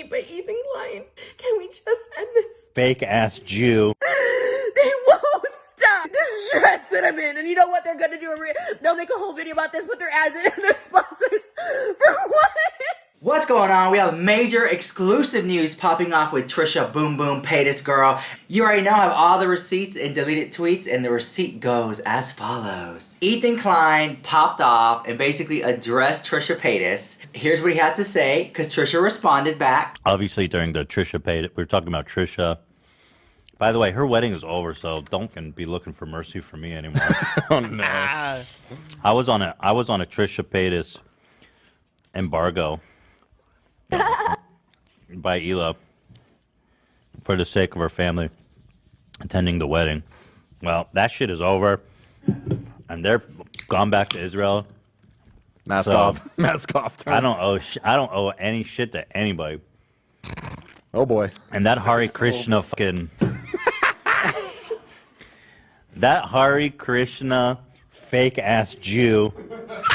me, but Ethan Klein, can we just end this? Fake ass Jew. They won't stop distressing them in. And you know what they're gonna do? They'll make a whole video about this, put their ads in and their sponsors. For what? What's going on? We have major exclusive news popping off with Trisha Boom Boom Paytas girl. You already know I have all the receipts and deleted tweets, and the receipt goes as follows. Ethan Klein popped off and basically addressed Trisha Paytas. Here's what he had to say, because Trisha responded back. Obviously during the Trisha Paytas, we were talking about Trisha. By the way, her wedding is over, so don't be looking for mercy for me anymore. Oh no. I was on a Trisha Paytas embargo by Ela for the sake of her family attending the wedding. Well, that shit is over, and they're gone back to Israel. Mask So, off. Mask off. I don't owe any shit to anybody. Oh boy. And that Hare Krishna fucking that Hare Krishna fake ass Jew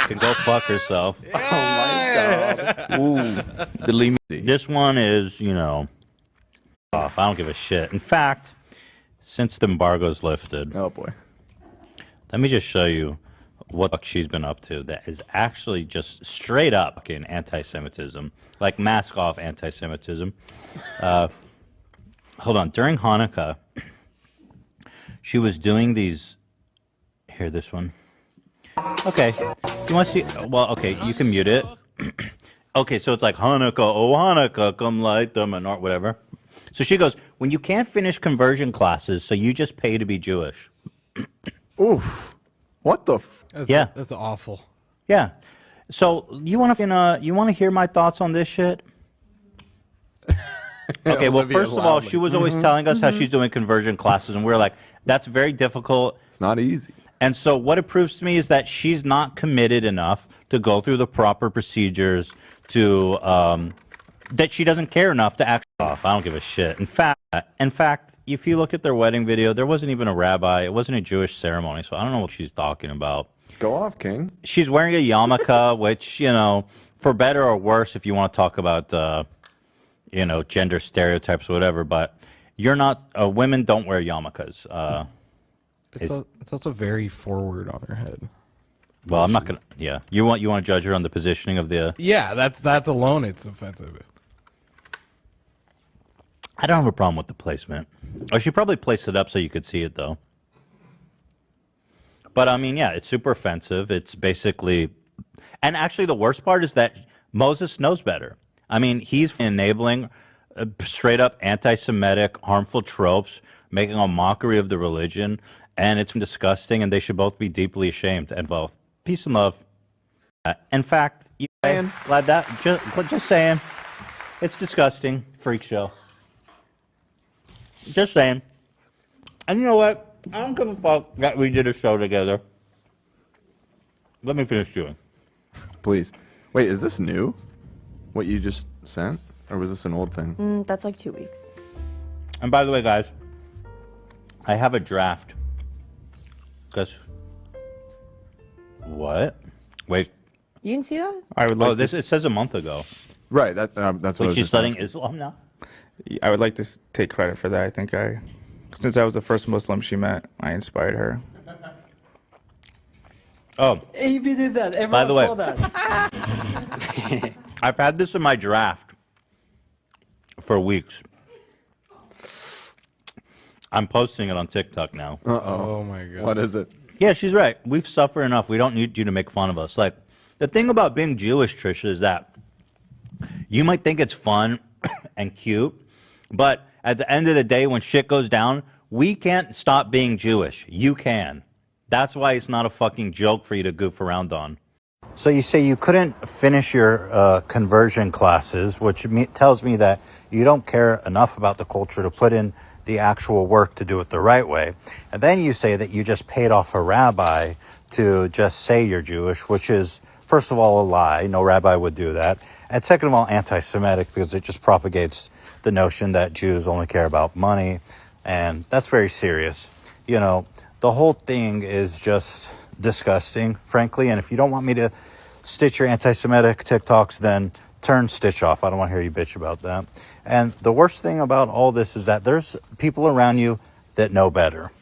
can go fuck herself. Oh my god. Ooh. Delete me. This one is, you know, off. I don't give a shit. In fact, since the embargo's lifted, Oh boy. let me just show you what she's been up to that is actually just straight up fucking anti-Semitism, like mask off anti-Semitism. Hold on. During Hanukkah, she was doing these. Here, this one. Okay. You want to see? Well, okay, you can mute it. Okay, so it's like Hanukkah, oh Hanukkah, come light them and or whatever. So she goes, when you can't finish conversion classes, so you just pay to be Jewish. Oof. What the Yeah. That's awful. Yeah. So you want to hear my thoughts on this shit? Okay, well, Olivia first of all, loudly. she was always telling us how she's doing conversion classes, and we were like, that's very difficult. It's not easy. And so what it proves to me is that she's not committed enough to go through the proper procedures to, that she doesn't care enough to act off. I don't give a shit. In fact, if you look at their wedding video, there wasn't even a rabbi. It wasn't a Jewish ceremony, so I don't know what she's talking about. Go off, King. She's wearing a yarmulke, which, you know, for better or worse, if you want to talk about, you know, gender stereotypes or whatever, but you're not, women don't wear yarmulkes. It's also very forward on her head. Well, I'm not going to, yeah. You want to judge her on the positioning of the... Yeah, that's alone, it's offensive. I don't have a problem with the placement. Or she probably placed it up so you could see it, though. But, I mean, yeah, it's super offensive. It's basically... And actually, the worst part is that Moses knows better. I mean, he's enabling straight-up anti-Semitic, harmful tropes, making a mockery of the religion, and it's disgusting, and they should both be deeply ashamed and both. Peace and love. In fact, glad that, just saying, it's disgusting. Freak show. Just saying. And you know what? I don't give a fuck that we did a show together. Let me finish chewing. Please. Wait, is this new? What you just sent? Or was this an old thing? That's like 2 weeks. And by the way, guys, I have a draft. Guess what? Wait. You can see that? I would like Oh, this it says a month ago. Right, that's what I Like was she's just studying asking. Islam now? I would like to take credit for that. I think since I was the first Muslim she met, I inspired her. Oh, If you did that, everyone by the way, saw that. I've had this in my draft for weeks. I'm posting it on TikTok now. Oh my god. What is it? Yeah, she's right. We've suffered enough. We don't need you to make fun of us. Like, the thing about being Jewish, Trisha, is that you might think it's fun and cute, but at the end of the day, when shit goes down, we can't stop being Jewish. You can. That's why it's not a fucking joke for you to goof around on. So you say you couldn't finish your conversion classes, which tells me that you don't care enough about the culture to put in the actual work to do it the right way. And then you say that you just paid off a rabbi to just say you're Jewish, which is, first of all, a lie. No rabbi would do that. And second of all, anti-Semitic, because it just propagates the notion that Jews only care about money. And that's very serious. You know, the whole thing is just disgusting, frankly. And if you don't want me to stitch your anti-Semitic TikToks, then turn Stitch off. I don't want to hear you bitch about that. And the worst thing about all this is that there's people around you that know better.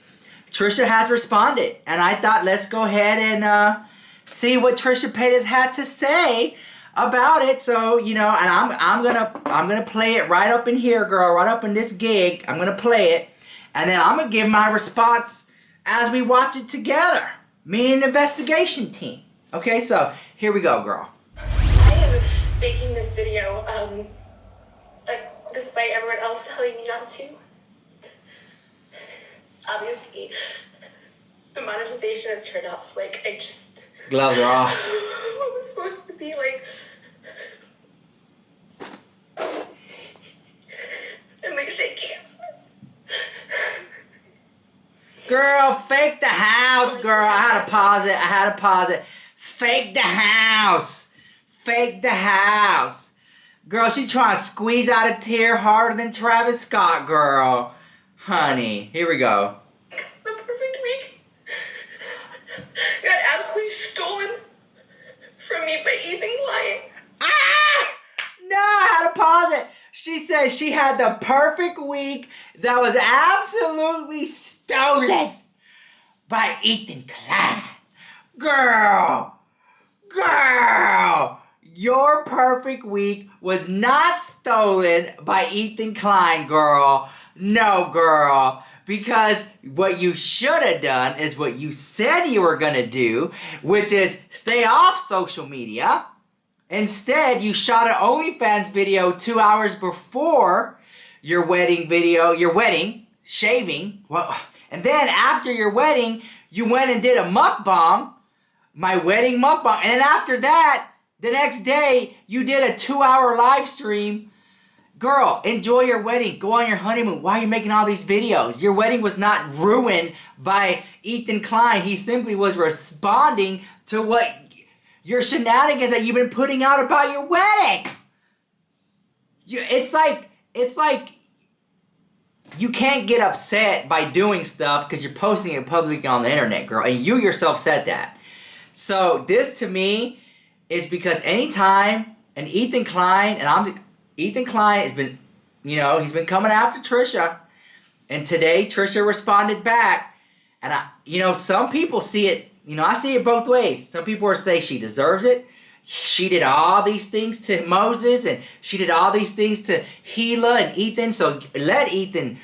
Trisha has responded, and I thought let's go ahead and see what Trisha Paytas had to say about it. So, you know, and I'm gonna play it right up in here, girl, right up in this gig. I'm gonna play it, and then I'm gonna give my response as we watch it together. Me and the investigation team. Okay, so here we go, girl. I am making this video, despite everyone else telling me not to. Obviously, the monetization has turned off. Like, I just... Gloves are off. It was supposed to be like... and like shake hands. Girl, fake the house, girl. I had to pause it. Fake the house. Fake the house. Girl, she trying to squeeze out a tear harder than Travis Scott, girl. Honey, here we go. The perfect week got absolutely stolen from me by ETHANKLEIN. Ah! No, I had to pause it. She said she had the perfect week that was absolutely stolen by ETHANKLEIN. Girl, your perfect week was not stolen by ETHANKLEIN, girl. No, girl. Because what you should have done is what you said you were gonna do, which is stay off social media. Instead, you shot an OnlyFans video 2 hours before your wedding video, shaving. Well, and then after your wedding, you went and did a mukbang, my wedding mukbang. And then after that, the next day, you did a 2-hour live stream. Girl, enjoy your wedding. Go on your honeymoon. Why are you making all these videos? Your wedding was not ruined by ETHANKLEIN. He simply was responding to what your shenanigans that you've been putting out about your wedding. It's like you can't get upset by doing stuff because you're posting it publicly on the internet, girl. And you yourself said that. So this to me is because anytime an ETHANKLEIN, ETHANKLEIN has been, you know, he's been coming after Trisha. And today Trisha responded back. And some people see it, I see it both ways. Some people are saying she deserves it. She did all these things to Moses, and she did all these things to Gila and Ethan, so let Ethan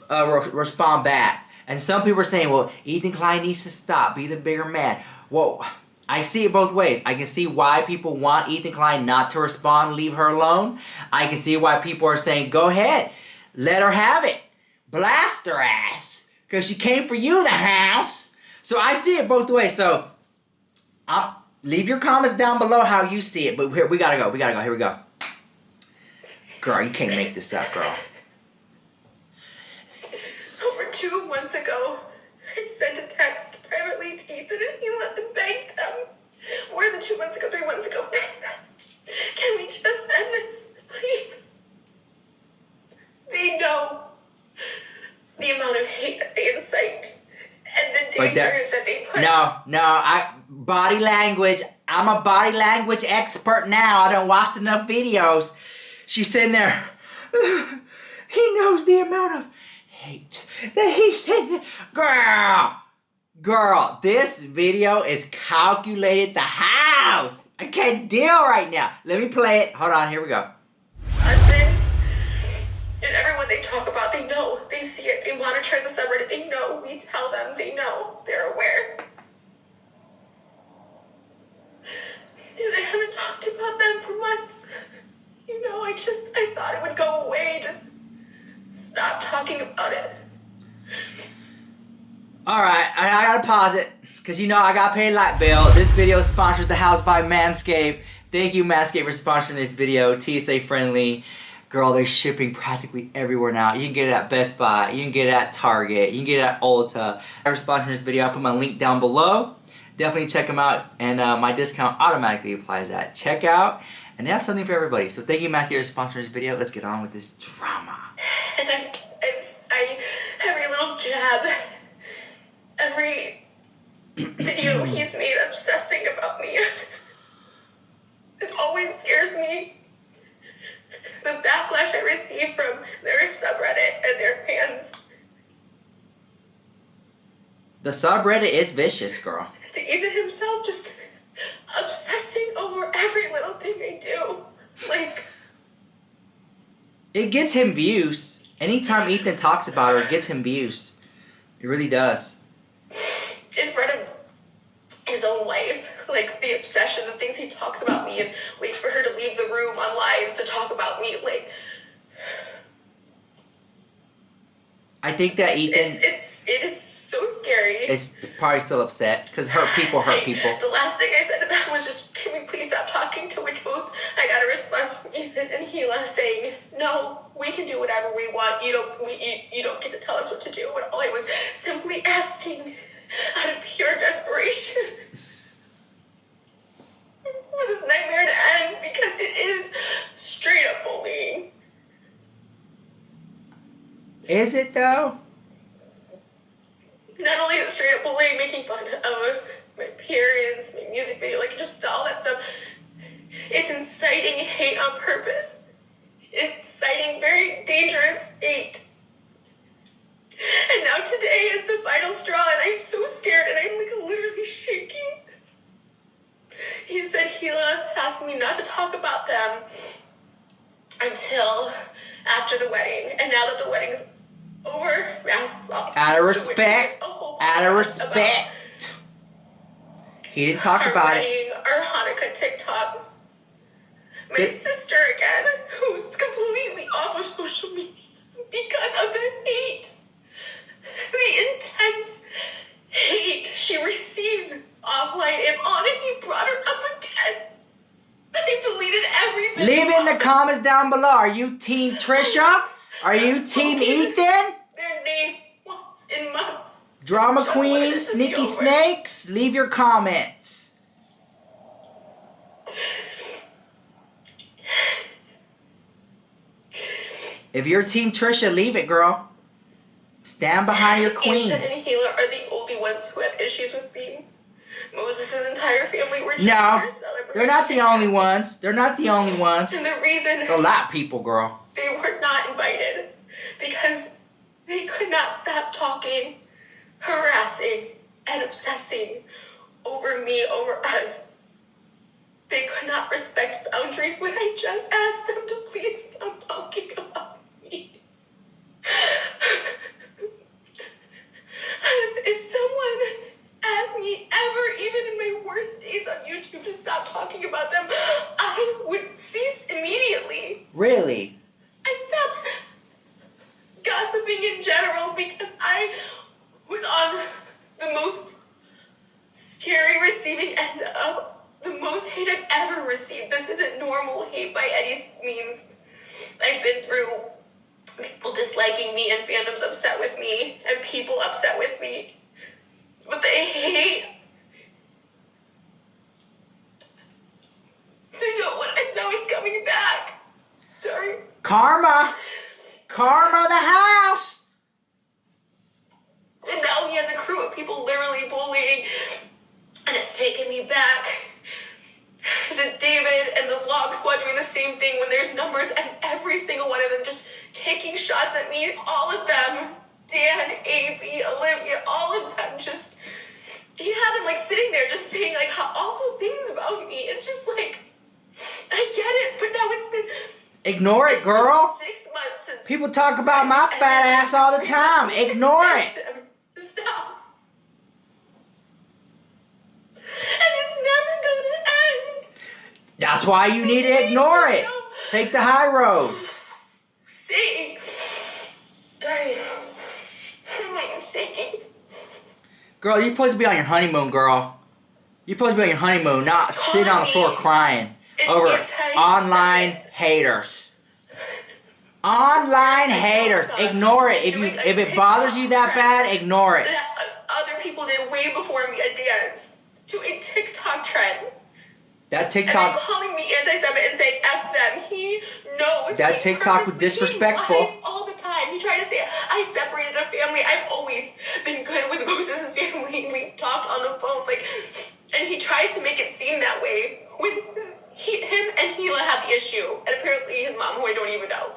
respond back. And some people are saying, well, ETHANKLEIN needs to stop, be the bigger man. Well, I see it both ways. I can see why people want ETHANKLEIN not to respond, leave her alone. I can see why people are saying, go ahead, let her have it. Blast her ass, because she came for you, the house. So I see it both ways. So leave your comments down below how you see it. But here, we gotta go. Here we go. Girl, you can't make this up, girl. Over 2 months ago, I sent a text privately to Ethan and Gila and begged them. More than 2 months ago, 3 months ago. Can we just end this, please? They know the amount of hate that they incite. And the danger that they put. Body language. I'm a body language expert now. I don't watch enough videos. She's sitting there. He knows the amount of hate that he said. Girl, this video is calculated the house. I can't deal right now. Let me play it. Hold on, here we go. Husband and everyone they talk about, they know, they see it, they monitor the subreddit, they know, we tell them, they know, they're aware. And I haven't talked about them for months. I thought it would go away, just stop talking about it. Alright, I gotta pause it, because I gotta pay a light bill. This video sponsors the house by Manscaped. Thank you, Manscaped, for sponsoring this video. TSA friendly. Girl, they're shipping practically everywhere now. You can get it at Best Buy. You can get it at Target. You can get it at Ulta. I'm sponsoring this video. I'll put my link down below. Definitely check them out. And my discount automatically applies at checkout. And they have something for everybody. So thank you, Matthew, for sponsoring this video. Let's get on with this drama. And every little jab, every video he's made obsessing about me, it always scares me. from their subreddit and their fans. The subreddit is vicious, girl. To Ethan himself, just obsessing over every little thing I do. Like, It gets him views. Anytime Ethan talks about her, it gets him views. It really does. in front of his own wife, like the obsession, the things he talks about me and waits for her to leave the room on lives to talk about me, like, I think that Ethan it is so scary. is probably still upset because hurt people hurt people. The last thing I said to them was just, can we please stop talking? To which both I got a response from Ethan and Gila saying, no, we can do whatever we want. You don't get to tell us what to do. And all I was simply asking out of pure desperation for this nightmare to end, because it is straight up bullying. Is it though? Not only is it straight up bullying, making fun of my appearance, my music video, like just all that stuff, it's inciting hate on purpose. Inciting very dangerous hate. And now today is the final straw, and I'm so scared, and I'm like literally shaking. He said Gila asked me not to talk about them until after the wedding, and now that the wedding's over, masks off. Out of To which respect. we did a whole Out of podcast about respect. He didn't talk our about it. wedding, our Hanukkah TikToks. My This- sister again, who's completely off of social media because of the hate. The intense hate she received offline and on, and he brought her up again. I deleted every video. Leave it in the comments down below. Are you Team Trisha? Are you Team Ethan? Their name once in months. Drama Just wanted Queen, it to be Sneaky over. Snakes? Leave your comments. If you're Team Trisha, leave it, girl. Stand behind your queen. Ethan and Gila are the only ones who have issues with me. Moses' entire family were just No, here celebrating. they're not the only ones. They're not the only ones. And the reason A lot of people, girl. they were not invited because they could not stop talking, harassing, and obsessing over me, over us. They could not respect boundaries when I just asked them to please stop talking about me. If someone asked me ever, even in my worst days on YouTube, to stop talking about them, I would cease immediately. Really? I stopped gossiping in general because I was on the most scary receiving end of the most hate I've ever received. This isn't normal hate by any means. I've been through people disliking me and fandoms upset with me and people upset with me. But the hate, they don't want to know it's coming back. Sorry. Karma. Karma the house. And now he has a crew of people literally bullying. And it's taken me back to David and the vlog squad doing the same thing when there's numbers and every single one of them just taking shots at me. All of them. Dan, AB, Olivia, all of them just... He had them like sitting there just saying like how awful things about me. It's just like... I get it, but now it's been... Ignore it, girl. 6 months since... People talk about my fat ass all the time. Ignore it. Just stop. And it's never gonna end. That's why you need to ignore it. Take the high road. See? Sorry. I'm like shaking. Girl, you're supposed to be on your honeymoon, girl. You're supposed to be on your honeymoon, not sitting on the floor crying over online haters. Online haters. Ignore it. If it bothers you that bad, ignore it. That other people did way before me a dance to a TikTok trend. That And then TikTok, calling me anti-Semitic and saying F them. He knows. That he TikTok was purposely- disrespectful. He lies all the time. He tried to say I separated a family. I've always been good with Moses' family. We've talked on the phone, like, and he tries to make it seem that way when him and Gila had the issue, and apparently his mom, who I don't even know.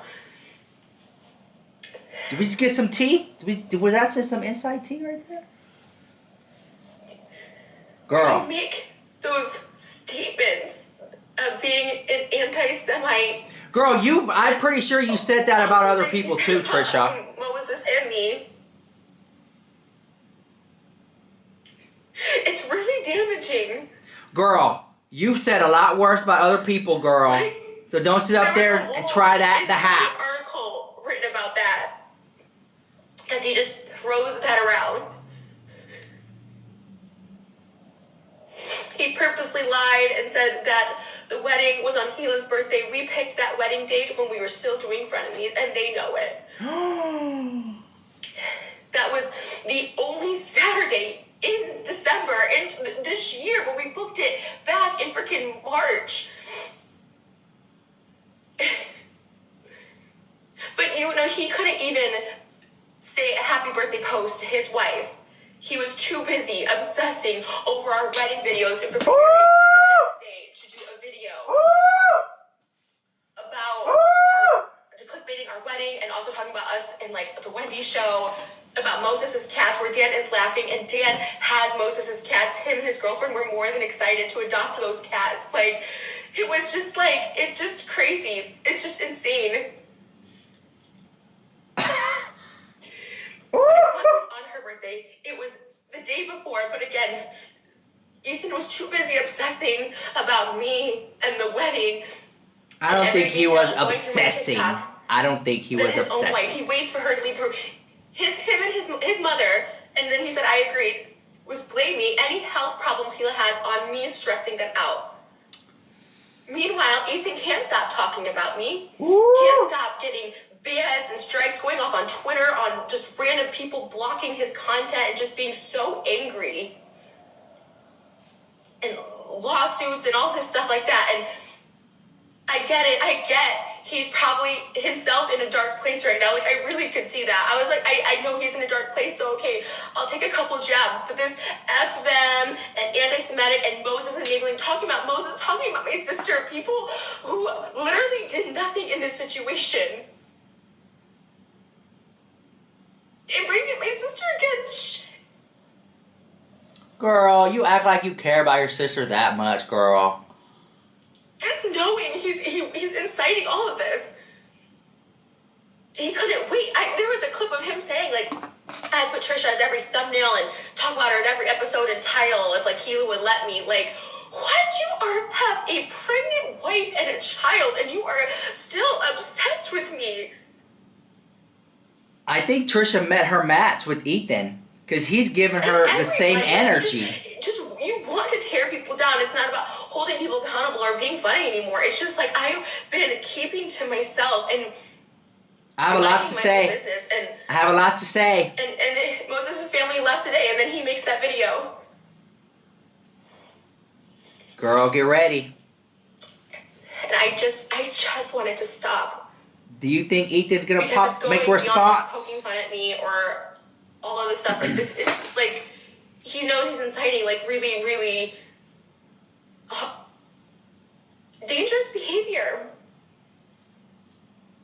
Did we just get some tea? Was that just some inside tea right there? Girl. I make those statements of being an anti-Semite. Girl, I'm pretty sure you said that about other people too, Trisha. Moses and me. It's really damaging. Girl, you've said a lot worse about other people, girl. So don't sit up there and try that the hat. There's an article written about that. Because he just throws that around. He purposely lied and said that the wedding was on Gila's birthday. We picked that wedding date when we were still doing frenemies, and they know it. That was the only Saturday in December in this year, but we booked it back in freaking March. But you know, he couldn't even say a happy birthday post to his wife. He was too busy obsessing over our wedding videos and preparing the next day to do a video about clickbaiting our wedding and also talking about us in like the Wendy show about Moses' cats, where Dan is laughing and Dan has Moses' cats. Him and his girlfriend were more than excited to adopt those cats. Like, it was just like, it's just crazy. It's just insane. On her birthday, it was the day before, but again, Ethan was too busy obsessing about me and the wedding. I don't think he was obsessing. I don't think he was obsessing. He waits for her to leave through him and his mother, and then he said, I agreed, was blaming any health problems Hila has on me stressing them out. Meanwhile, Ethan can't stop talking about me. Can't stop getting bans and strikes going off on Twitter on just random people blocking his content and just being so angry. And lawsuits and all this stuff like that. And I get it. He's probably himself in a dark place right now. Like, I really could see that. I was like, I know he's in a dark place, so okay, I'll take a couple jabs. But this F them and anti-Semitic and Moses enabling, talking about my sister, people who literally did nothing in this situation. And bringing my sister again. Shit. Girl, you act like you care about your sister that much, girl. Just knowing he's inciting all of this. He couldn't wait. There was a clip of him saying, like, I put Trisha as every thumbnail and talk about her in every episode and title if, like, Hila would let me. Like, what? You have a pregnant wife and a child and you are still obsessed with me. I think Trisha met her match with Ethan because he's giving her the same energy. You want to tear people down. It's not about holding people accountable or being funny anymore. It's just like I've been keeping to myself and I have a lot to say. I have a lot to say. And Moses' family left today, and then he makes that video. Girl, get ready. And I just wanted to stop. Do you think Ethan's gonna make a beyond response? just poking fun at me or all of this stuff. Like it's like he knows he's inciting like really, really dangerous behavior.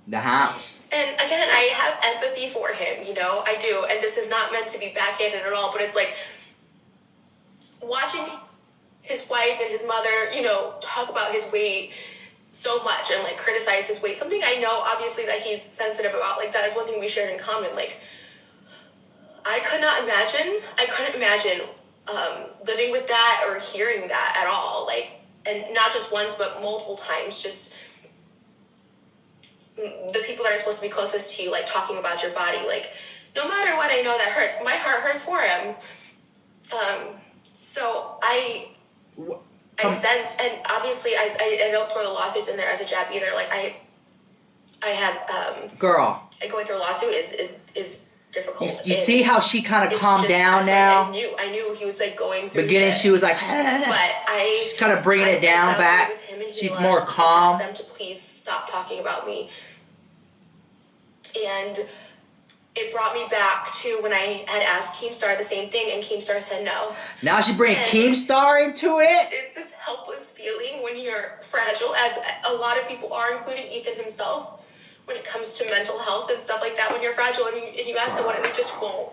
And again, I have empathy for him, you know, I do. And this is not meant to be backhanded at all, but it's like watching his wife and his mother, you know, talk about his weight so much and like criticize his weight. Something I know obviously that he's sensitive about. Like that is one thing we shared in common. Like I couldn't imagine living with that or hearing that at all. Like, and not just once, but multiple times. Just the people that are supposed to be closest to you, like talking about your body. Like, no matter what, I know that hurts. My heart hurts for him. So I sense, and obviously I don't throw the lawsuits in there as a jab either. Like I have girl, going through a lawsuit is difficult. You see how she kind of calmed down now? I knew he was like going through beginning shit. She was like, but she's kind of bringing it down back. She's more calm. I asked them to please stop talking about me. And it brought me back to when I had asked Keemstar the same thing, and Keemstar said no. Now she bringing Keemstar into it? It's this helpless feeling when you're fragile, as a lot of people are, including Ethan himself, when it comes to mental health and stuff like that, when you're fragile and you ask someone and they just won't.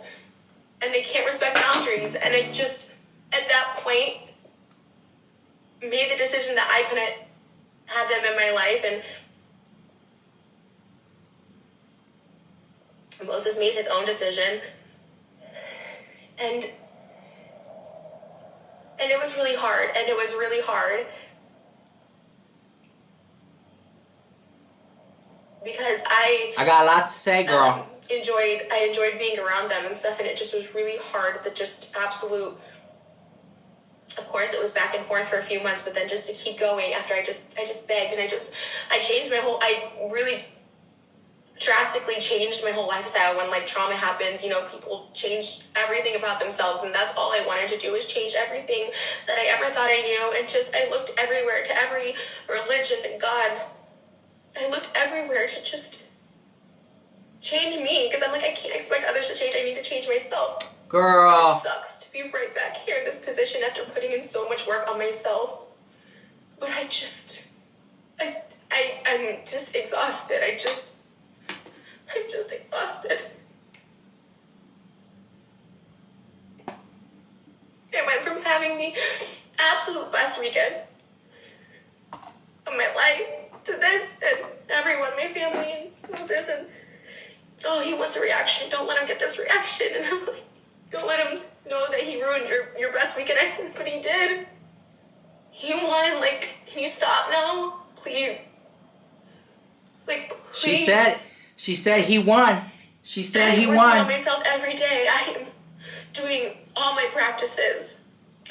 And they can't respect boundaries. And I just, at that point, made the decision that I couldn't have them in my life. And Moses made his own decision. And it was really hard. And it was really hard. Because I got a lot to say, girl. I enjoyed being around them and stuff, and it just was really hard. The just absolute. Of course, it was back and forth for a few months, but then just to keep going after I just begged and I changed my whole. I really drastically changed my whole lifestyle when like trauma happens. You know, people change everything about themselves, and that's all I wanted to do is change everything that I ever thought I knew. And just I looked everywhere, to every religion, to God. I looked everywhere to just change me, because I'm like, I can't expect others to change. I need to change myself. Girl. It sucks to be right back here in this position after putting in so much work on myself. But I'm just exhausted. I'm just exhausted. I went from having the absolute best weekend of my life to this, and everyone, my family, and Moses, and oh, he wants a reaction. Don't let him get this reaction. And I'm like, don't let him know that he ruined your best weekend. I said, but he did. He won. Like, can you stop now, please? Like, please. She said he won. She said he won. won. On myself every day. I am doing all my practices,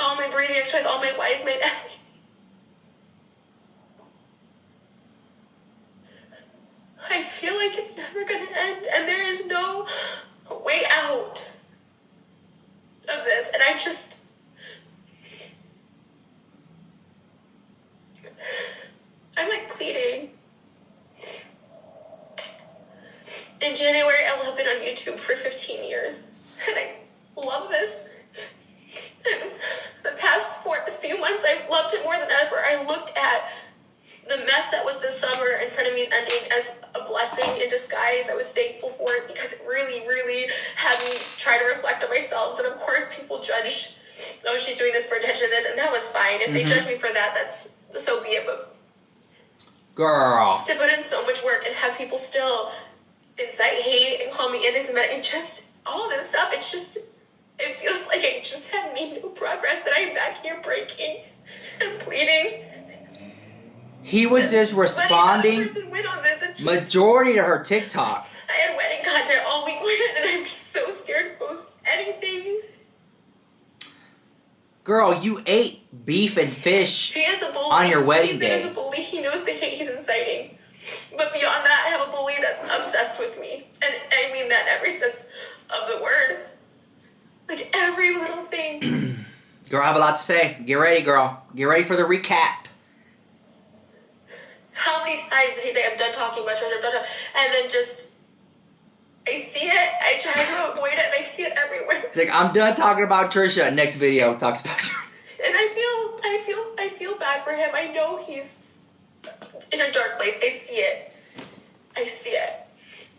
all my breathing exercise, all my wise mind, everything. I feel like it's never gonna end, and there is no way out of this, and I'm like pleading. In January, I will have been on YouTube for 15 years, and I love this. And the past few months, I've loved it more than ever. I looked at the mess that was this summer in front of me ending as a blessing in disguise. I was thankful for it because it really, really had me try to reflect on myself. And of course, people judged, oh, she's doing this for attention, this, and that was fine. If they judge me for that, that's so be it. But girl, to put in so much work and have people still incite hate and call me anti-Semitic and just all this stuff, it feels like I just have made no progress, that I'm back here breaking and pleading. He was just responding majority to her TikTok. I had wedding content all week and I'm just so scared to post anything. Girl, you ate beef and fish He is a bully. on your wedding He day. is a bully. He knows the hate he's inciting. But beyond that, I have a bully that's obsessed with me. And I mean that in every sense of the word. Like every little thing. Girl, I have a lot to say. Get ready, girl. Get ready for the recap. How many times did he say, I'm done talking about church, I'm done talking, and then just, I see it, I try to avoid it, and I see it everywhere. He's like, I'm done talking about Trisha. Next video talks about Trisha. And I feel bad for him. I know he's in a dark place. I see it.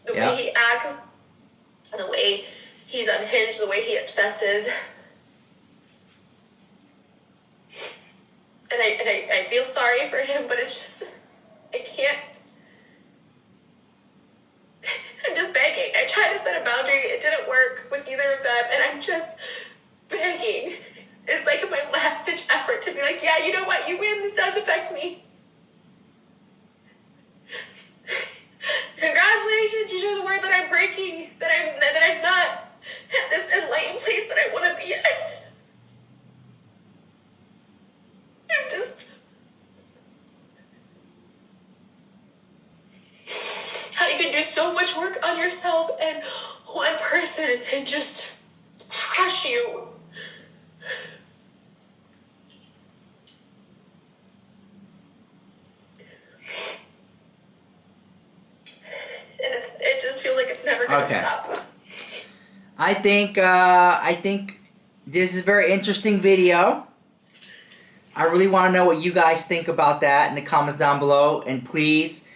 The way he acts, the way he's unhinged, the way he obsesses. And I feel sorry for him, but it's just, I can't. I'm just begging. I tried to set a boundary. It didn't work with either of them. And I'm just begging. It's like my last ditch effort to be like, yeah, you know what? You win. This does affect me. Congratulations. You show the word that I'm breaking. That I'm not at this enlightened place that I want to be at. I'm just... How you can do so much work on yourself and one person and just crush you. And it just feels like it's never gonna stop. I think this is a very interesting video. I really want to know what you guys think about that in the comments down below, and please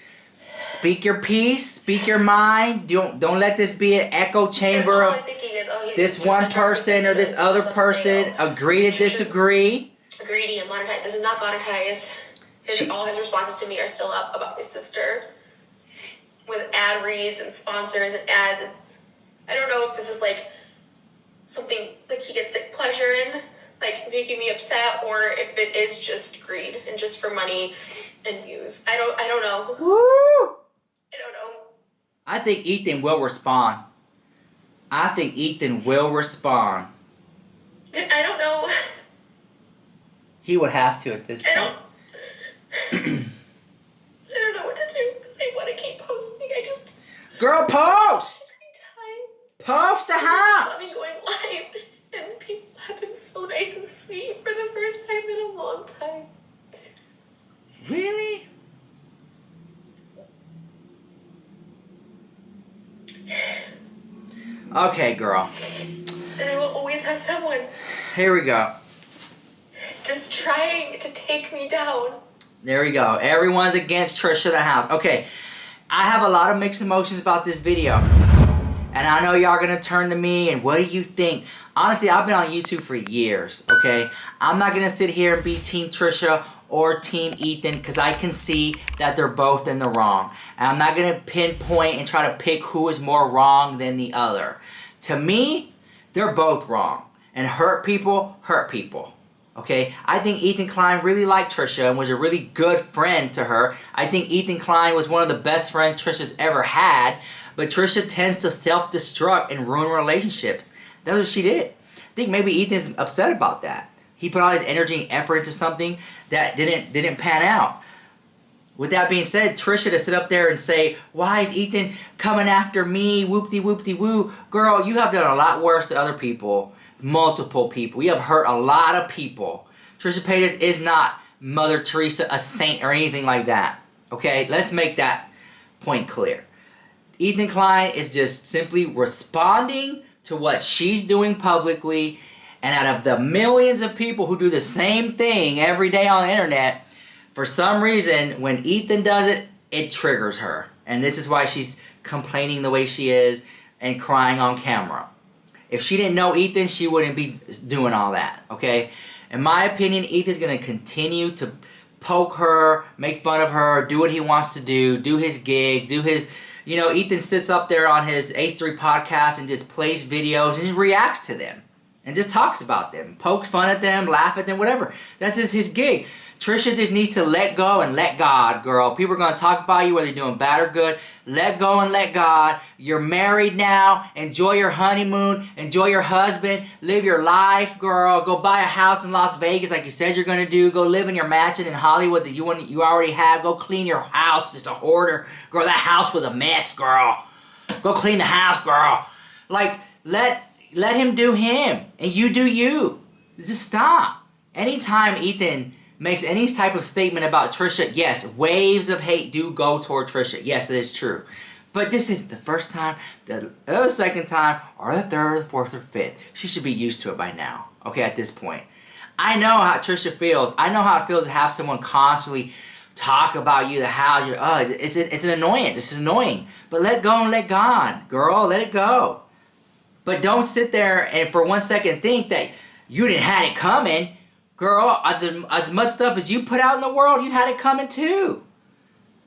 Speak your piece. Speak your mind. Don't let this be an echo chamber all of I'm thinking is, oh, this one person or this other person. Agree to disagree. Greedy and monetized. This is not monetized. All his responses to me are still up about my sister. With ad reads and sponsors and ads. I don't know if this is like something like he gets sick pleasure in, like making me upset, or if it is just greed and just for money and views. I don't know. Woo! I don't know. I think Ethan will respond. I don't know. He would have to at this point. I don't know what to do because I want to keep posting. I just Girl, post! Post the house! I've been going live, and people have been so nice and sweet for the first time in a long time. Really? Okay, girl. And I will always have someone Here we go. just trying to take me down. There we go. Everyone's against Trisha the house. Okay, I have a lot of mixed emotions about this video. And I know y'all gonna turn to me and what do you think? Honestly, I've been on YouTube for years, okay? I'm not gonna sit here and be Team Trisha or Team Ethan because I can see that they're both in the wrong. And I'm not gonna pinpoint and try to pick who is more wrong than the other. To me, they're both wrong. And hurt people, okay? I think Ethan Klein really liked Trisha and was a really good friend to her. I think Ethan Klein was one of the best friends Trisha's ever had. But Trisha tends to self-destruct and ruin relationships. That's what she did. I think maybe Ethan's upset about that. He put all his energy and effort into something that didn't pan out. With that being said, Trisha to sit up there and say, why is Ethan coming after me? Whoop-de-whoop-de-woo. Girl, you have done a lot worse to other people. Multiple people. You have hurt a lot of people. Trisha Paytas is not Mother Teresa, a saint, or anything like that. Okay? Let's make that point clear. Ethan Klein is just simply responding to what she's doing publicly, and out of the millions of people who do the same thing every day on the internet, for some reason, when Ethan does it, it triggers her. And this is why she's complaining the way she is and crying on camera. If she didn't know Ethan, she wouldn't be doing all that, okay? In my opinion, Ethan's going to continue to poke her, make fun of her, do what he wants to do his gig, do his... You know, Ethan sits up there on his H3 podcast and just plays videos and just reacts to them. And just talks about them. Pokes fun at them, laugh at them, whatever. That's just his gig. Trisha just needs to let go and let God, girl. People are going to talk about you whether you're doing bad or good. Let go and let God. You're married now. Enjoy your honeymoon. Enjoy your husband. Live your life, girl. Go buy a house in Las Vegas like you said you're going to do. Go live in your mansion in Hollywood that you already have. Go clean your house. Just a hoarder. Girl, that house was a mess, girl. Go clean the house, girl. Like, let him do him. And you do you. Just stop. Anytime Ethan makes any type of statement about Trisha, yes, waves of hate do go toward Trisha. Yes, it is true. But this isn't the first time, the second time, or the third, fourth, or fifth. She should be used to it by now, okay, at this point. I know how Trisha feels. I know how it feels to have someone constantly talk about you, it's an annoyance. This is annoying. But let go and let God, girl, let it go. But don't sit there and for 1 second think that you didn't have it coming. Girl, as much stuff as you put out in the world, you had it coming too.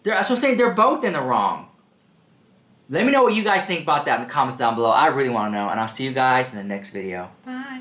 That's what I'm saying. They're both in the wrong. Let me know what you guys think about that in the comments down below. I really want to know. And I'll see you guys in the next video. Bye.